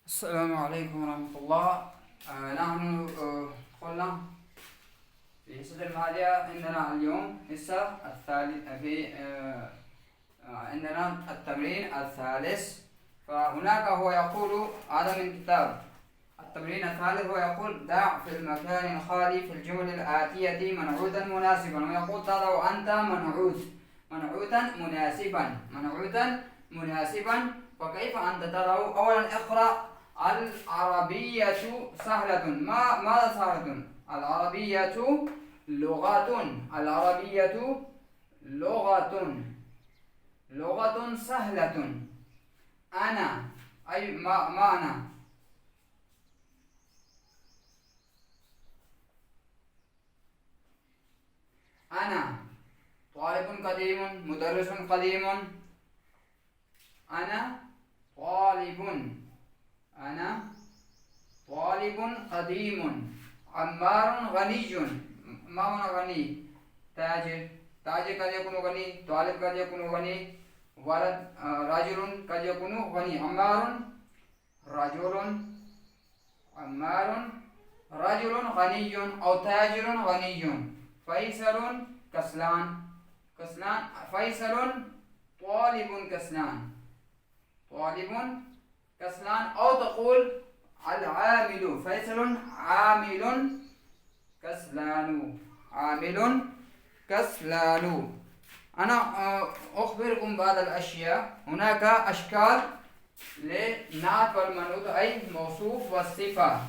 السلام عليكم ورحمة الله. نحن قلنا في الحصة الماضية عندنا اليوم حصة الثالث في عندنا التمرين الثالث. فهناك هو يقول هذا من كتاب التمرين الثالث. هو يقول دع في المكان الخالي في الجمل الآتية منعوتا مناسبا، ويقول تضع أنت منعوتا مناسبا. فكيف أنت تضع؟ أولا اقرأ. العربية سهلة. ماذا سهلة؟ العربية لغة. العربية لغة سهلة. أنا أي ما أنا. أنا طالب قديم، مدرس قديم. أنا طالب. أنا طالب قديم. عمار غني. ما معنى غني؟ تاجر. تاجر قد يكون غني، طالب قد يكون غني، ولد رجل قد يكون غني. رجل عمار رجل غني أو تاجر غني. فيصل كسلان فيصل طالب كسلان. أو تقول العامل. فيصل عامل كسلان. أنا أخبركم بعض الأشياء. هناك أشكال لنعت والمنعوت أي موصوف والصفة.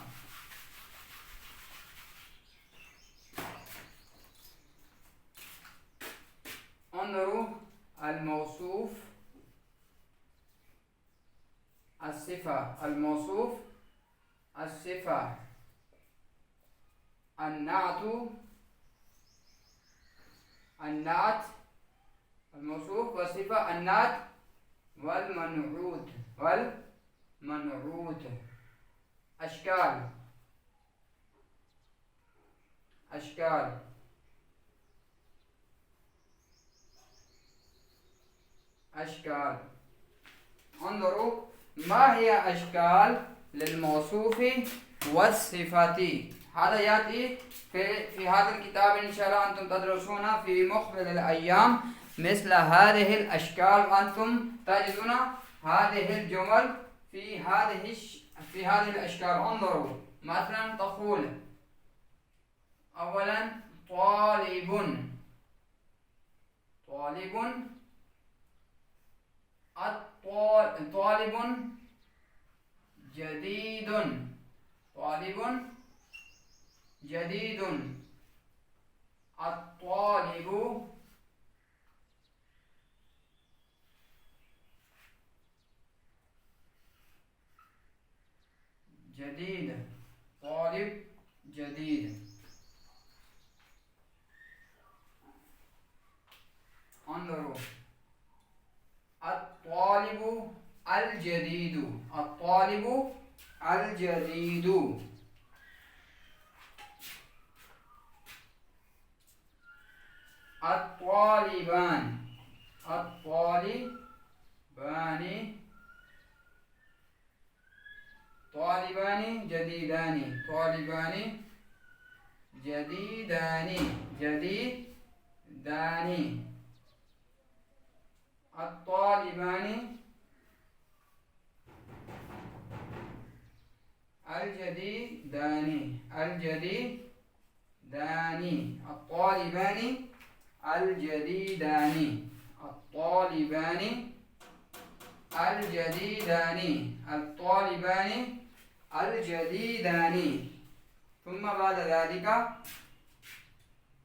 انظروا: الموصوف، الصفة. الموصوف، الصفة. النعت، الموصوف والصفة. النعت والمنعوت. أشكال. انظروا: ما هي أشكال للموصوف والصفة؟ هذا يأتي في هذا الكتاب. إن شاء الله أنتم تدرسون في مقبل الأيام مثل هذه الأشكال. أنتم تجدون هذه الجمل في هذه الأشكال. انظروا مثلا تقول أولا طالب طالب جديد. الطالب جديد. انظروا: الطالب الجديد. الطالبان جديدان. الطالبان الجديدان. ثم بعد ذلك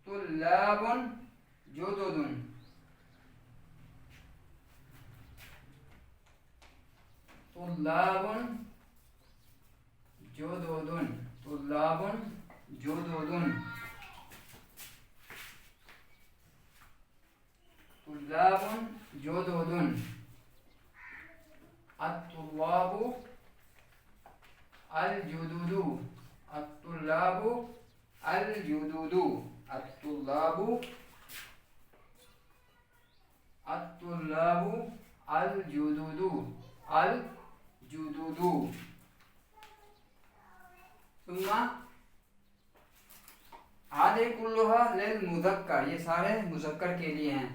طلاب جدد. طلاب جدد. الطلاب الجدد. الطلاب الجدد. ثم आधे कुल्लुहा लिल मुज़क्कर, ये सारे मुज़क्कर के लिए हैं।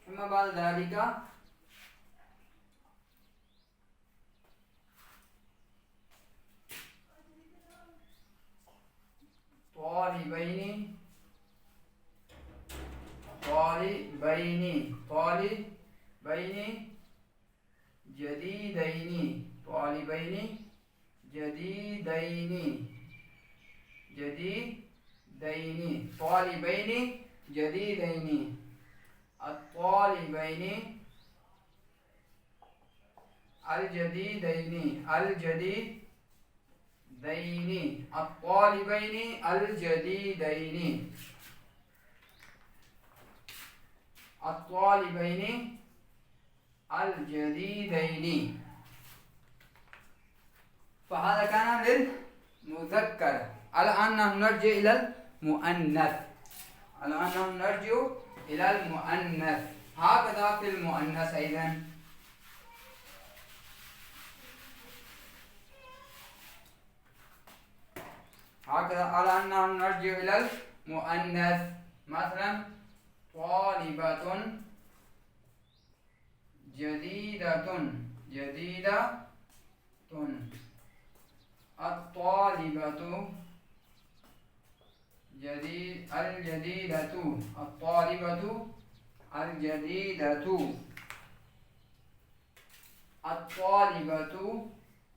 ثم بعد ذلك طالبين طالبين طالبين جديدين طالبين جديدين جديدين طالبين جديدين الطالبين الجديدين الجديدين الطالبين الجديدين الطالبين الجديدين. فهذا كان للمذكر. الآن نحن نرجع إلى المؤنث. الآن نحن نرجع إلى المؤنث. هكذا في المؤنث أيضا هكذا. الآن نحن نرجع إلى المؤنث. مثلا طالبة جديدة الطالبة الجديدة الطالبة الجديدة الطالبة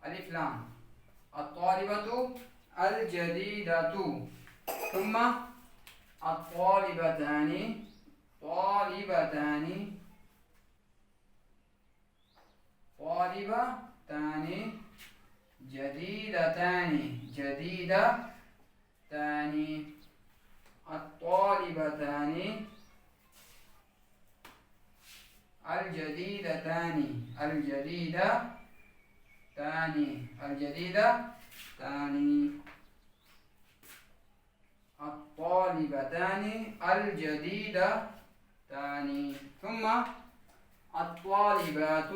ألف لام الطالبة الجديدة. ثم الطالبتان جديدتان الطالبتان الجديدتان الطالبتان الجديدتان. ثم الطالبات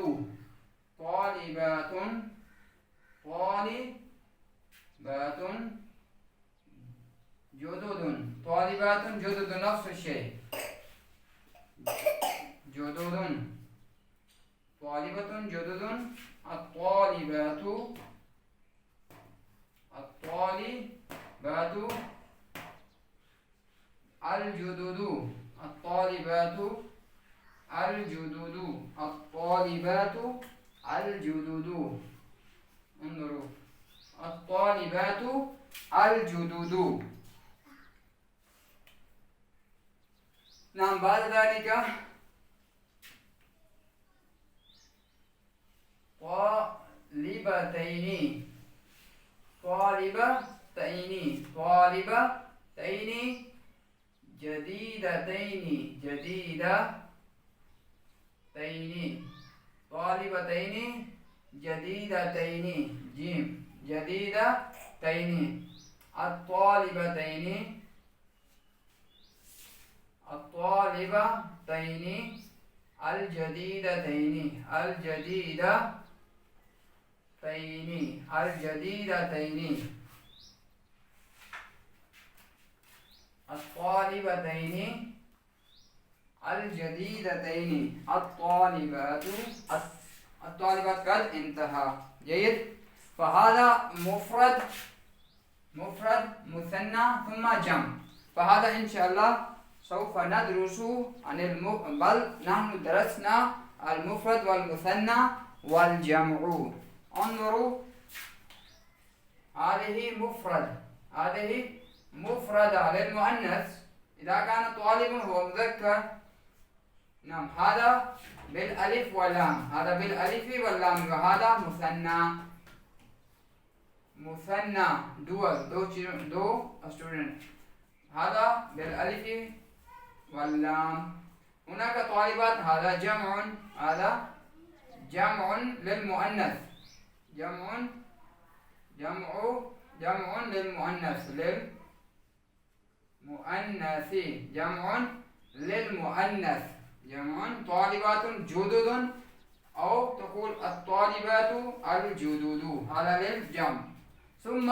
طالبات جدد نفس الشيء جدد طالبة جدد الطالبات الجدد الطالبات الجدد. انظروا الطالبات الجدد. نعم. بعد ذلك طالبتين جديدتين طالبتين جديدتين جيم جديدتين الطالبتين الجديدتين الطالبتين الجديدتين الطالبات قد انتهى. جيد. فهذا مفرد مثنى ثم جمع. فهذا إن شاء الله سوف ندرس عن بل نحن درسنا المفرد والمثنى والجمع. انظروا هذه مفردة للمؤنث إذا كان طالب هو مذكر. نعم. هذا بالألف واللام وهذا مثنى دو student. هذا بالألف واللام. هناك طالبات هذا جمع للمؤنث جمع للمؤنث جمع طالبات جدد أو تقول الطالبات الجدد. هذا للجمع. ثم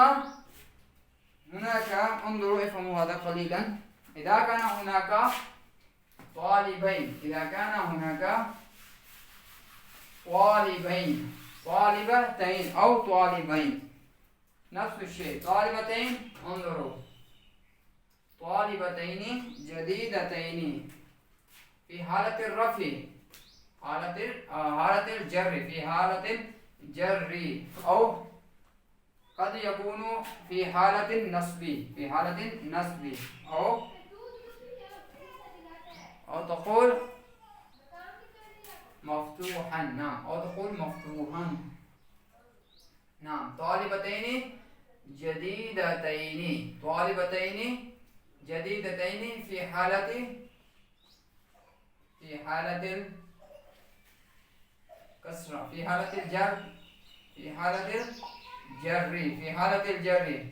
هناك، انظروا افهموا هذا قليلا، إذا كان هناك طالبين، إذا كان هناك طالبين، طالبتين أو طالبين، نفس الشيء، طالبتين، انظروا، طالبتين جديدتين، في حالة الرفع، حالة الجر، في حالة الجر، أو قد يكون في حالة النصب، في حالة النصب، أو تقول مفتوحا، نعم، أو تقول مفتوحا، نعم. طالبتين جديدتين، طالبتين جديدتين في حالة الكسرة، في حالة الجر، في حالة الجر، في حالة الجر،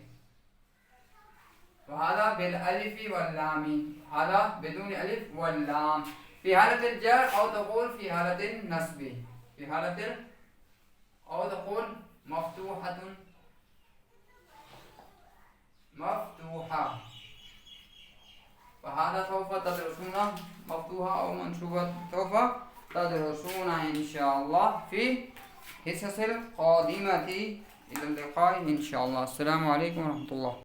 وهذا بالألف واللام، هذا بدون ألف واللام، في حالة الجر، أو تقول في حالة النصب، في حالة أو تقول مفتوحة، مفتوحة، فهذا سوف تدرسون مفتوحة أو منصوبة، سوف تدرسون إن شاء الله في حصص القادمة. إلى اللقاء إن شاء الله. السلام عليكم ورحمة الله.